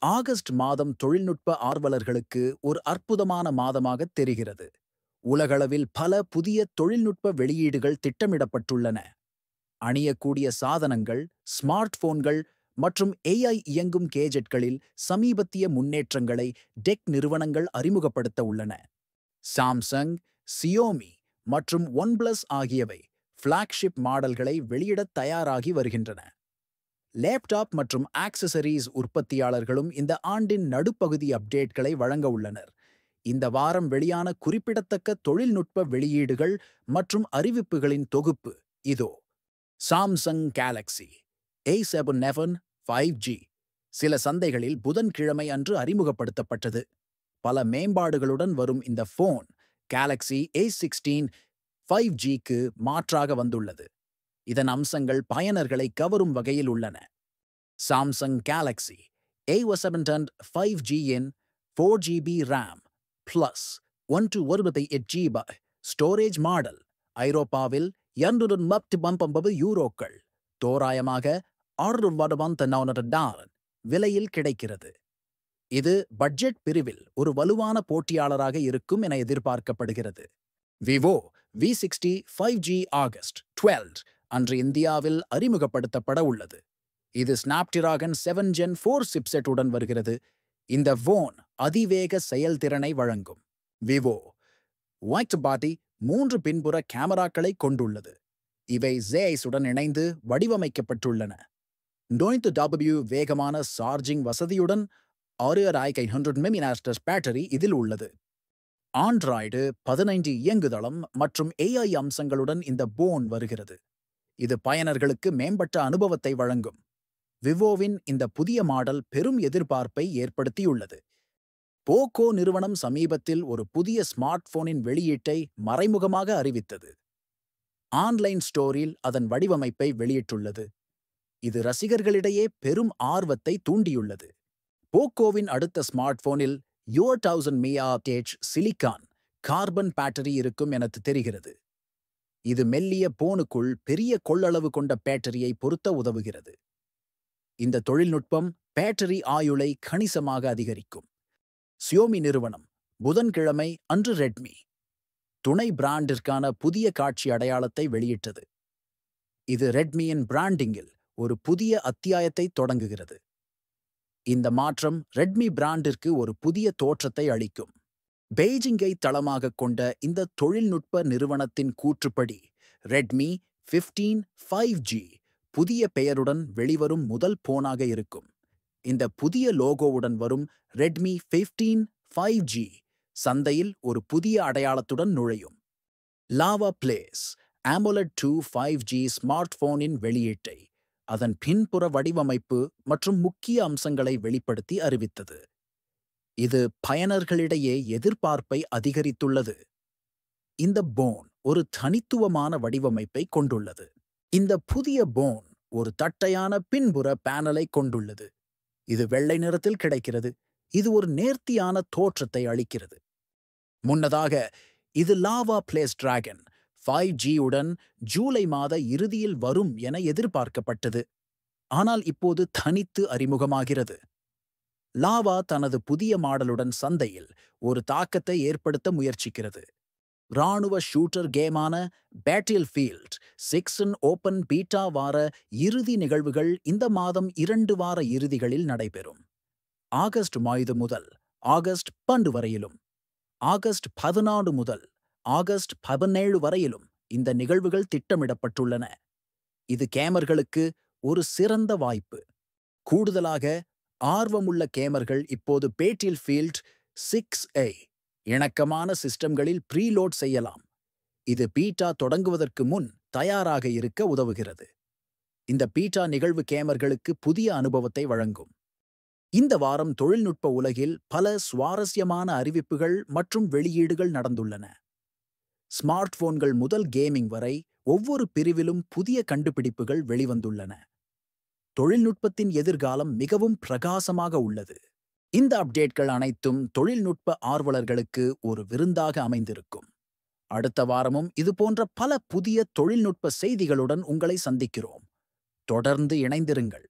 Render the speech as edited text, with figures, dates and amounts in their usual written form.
August மாதம் தொழில்நுட்ப ஆர்வலர்களுக்கு ஒரு அற்புதமான மாதமாகத் தெரிகிறது. உலகளவில் பல புதிய தொழில்நுட்ப வெளியீடுகள் திட்டமிடப்பட்டுள்ளன. அணியக்கூடிய சாதனங்கள், ஸ்மார்ட் போன்கள் மற்றும் AI இயங்கும் கேஜெட்களில் சமீபத்திய முன்னேற்றங்களை டெக் நிறுவனங்கள் அறிமுகப்படுத்த உள்ளன. சாம்சங், சியோமி மற்றும் ஒன்பிளஸ் ஆகியவை ஃபிளாக்ஷிப் மாடல்களை வெளியிடத் தயாராகி வருகின்றன. லேப்டாப் மற்றும் ஆக்சசரிஸ் உற்பத்தியாளர்களும் இந்த ஆண்டின் நடுப்பகுதி அப்டேட்களை வழங்க உள்ளனர். இந்த வாரம் வெளியான குறிப்பிடத்தக்க தொழில்நுட்ப வெளியீடுகள் மற்றும் அறிவிப்புகளின் தொகுப்பு இதோ. சாம்சங் கேலக்ஸி A7 5G சில சந்தைகளில் புதன்கிழமை அன்று அறிமுகப்படுத்தப்பட்டது. பல மேம்பாடுகளுடன் வரும் இந்த போன் கேலக்ஸி A16 5Gக்கு மாற்றாக வந்துள்ளது. இதன் அம்சங்கள் பயனர்களை கவரும் வகையில் உள்ளன. Samsung Galaxy A7 5G-இன் 4GB RAM plus 128GB storage model ஐரோப்பாவில் €299 தோராயமாக $699 விலையில் கிடைக்கிறது. இது பட்ஜெட் பிரிவில் ஒரு வலுவான போட்டியாளராக இருக்கும் என எதிர்பார்க்கப்படுகிறது. விவோ V60 5G ஆகஸ்ட் 12 அன்று இந்தியாவில் அறிமுகப்படுத்தப்பட உள்ளது. இது ஸ்னாப்டிராகன் 7 Gen 4 சிப்செட் உடன் வருகிறது. இந்த போன் அதிவேக செயல்திறனை வழங்கும். விவோ ஒயிட் பாடி 3 பின்புற கேமராக்களை கொண்டுள்ளது. இவை Zeiss உடன் இணைந்து வடிவமைக்கப்பட்டுள்ளன. 9W வேகமான சார்ஜிங் வசதியுடன் 6500 mAh பேட்டரி இதில் உள்ளது. ஆண்ட்ராய்டு 15 இயங்குதளம் மற்றும் AI அம்சங்களுடன் இந்த போன் வருகிறது. இது பயனர்களுக்கு மேம்பட்ட அனுபவத்தை வழங்கும். விவோவின் இந்த புதிய மாடல் பெரும் எதிர்பார்ப்பை ஏற்படுத்தியுள்ளது. போகோ நிறுவனம் சமீபத்தில் ஒரு புதிய ஸ்மார்ட் போனின் வெளியீட்டை மறைமுகமாக அறிவித்தது. ஆன்லைன் ஸ்டோரில் அதன் வடிவமைப்பை வெளியிட்டுள்ளது. இது ரசிகர்களிடையே பெரும் ஆர்வத்தை தூண்டியுள்ளது. போகோவின் அடுத்த ஸ்மார்ட் போனில் 1000 mAh சிலிக்கான் கார்பன் பேட்டரி இருக்கும் என தெரிகிறது. இது மெல்லிய போனுக்குள் பெரிய கொள்ளளவு கொண்ட பேட்டரியை பொருத்த உதவுகிறது. இந்த தொழில்நுட்பம் பேட்டரி ஆயுளை கணிசமாக அதிகரிக்கும். சியோமி நிறுவனம் புதன்கிழமை அன்று ரெட்மி துணை பிராண்டிற்கான புதிய காட்சி அடையாளத்தை வெளியிட்டது. இது ரெட்மியின் பிராண்டிங்கில் ஒரு புதிய அத்தியாயத்தை தொடங்குகிறது. இந்த மாற்றம் ரெட்மி பிராண்டிற்கு ஒரு புதிய தோற்றத்தை அளிக்கும். பெய்ஜிங்கை தளமாக கொண்ட இந்த தொழில்நுட்ப நிறுவனத்தின் கூற்றுப்படி ரெட்மி 15 5G புதிய பெயருடன் வெளிவரும் முதல் போனாக இருக்கும். இந்த புதிய லோகோவுடன் வரும் ரெட்மி 15 5G சந்தையில் ஒரு புதிய அடையாளத்துடன் நுழையும். Lava Blaze AMOLED 2 5G smart போனின் வெளியீட்டை அதன் பின்புற வடிவமைப்பு மற்றும் முக்கிய அம்சங்களை வெளிப்படுத்தி அறிவித்தது. இது பயனர்களிடையே எதிர்பார்ப்பை அதிகரித்துள்ளது. இந்த போன் ஒரு தனித்துவமான வடிவமைப்பை கொண்டுள்ளது. இந்த புதிய போன் ஒரு தட்டையான பின்புற பேனலை கொண்டுள்ளது. இது வெள்ளை நிறத்தில் கிடைக்கிறது. இது ஒரு நேர்த்தியான தோற்றத்தை அளிக்கிறது. முன்னதாக இது லாவா பிளேஸ் டிராகன் 5G உடன் ஜூலை மாத இறுதியில் வரும் என எதிர்பார்க்கப்பட்டது. ஆனால் இப்போது தனித்து அறிமுகமாகிறது. லாவா தனது புதிய மாடலுடன் சந்தையில் ஒரு தாக்கத்தை ஏற்படுத்த முயற்சிக்கிறது. இராணுவ ஷூட்டர் கேமான பேட்டில்ஃபீல்ட் 6 ஓபன் பீட்டா வார இறுதி நிகழ்வுகள் இந்த மாதம் 2 வார இறுதிகளில் நடைபெறும். ஆகஸ்ட் 5 முதல் ஆகஸ்ட் 12 வரையிலும் ஆகஸ்ட் 14 முதல் ஆகஸ்ட் 17 வரையிலும் இந்த நிகழ்வுகள் திட்டமிடப்பட்டுள்ளன. இது கேமர்களுக்கு ஒரு சிறந்த வாய்ப்பு. கூடுதலாக ஆர்வமுள்ள கேமர்கள் இப்போது பேட்டில்ஃபீல்ட் 6ஐ இணக்கமான சிஸ்டம்களில் ப்ரீலோட் செய்யலாம். இது பீட்டா தொடங்குவதற்கு முன் தயாராக இருக்க உதவுகிறது. இந்த பீட்டா நிகழ்வு கேமர்களுக்கு புதிய அனுபவத்தை வழங்கும். இந்த வாரம் தொழில்நுட்ப உலகில் பல சுவாரஸ்யமான அறிவிப்புகள் மற்றும் வெளியீடுகள் நடந்துள்ளன. ஸ்மார்ட் போன்கள் முதல் கேமிங் வரை ஒவ்வொரு பிரிவிலும் புதிய கண்டுபிடிப்புகள் வெளிவந்துள்ளன. தொழில்நுட்பத்தின் எதிர்காலம் மிகவும் பிரகாசமாக உள்ளது. இந்த அப்டேட்கள் அனைத்தும் தொழில்நுட்ப ஆர்வலர்களுக்கு ஒரு விருந்தாக அமைந்திருக்கும். அடுத்த வாரமும் இதுபோன்ற பல புதிய தொழில்நுட்ப செய்திகளுடன் உங்களை சந்திக்கிறோம். தொடர்ந்து இணைந்திருங்கள்.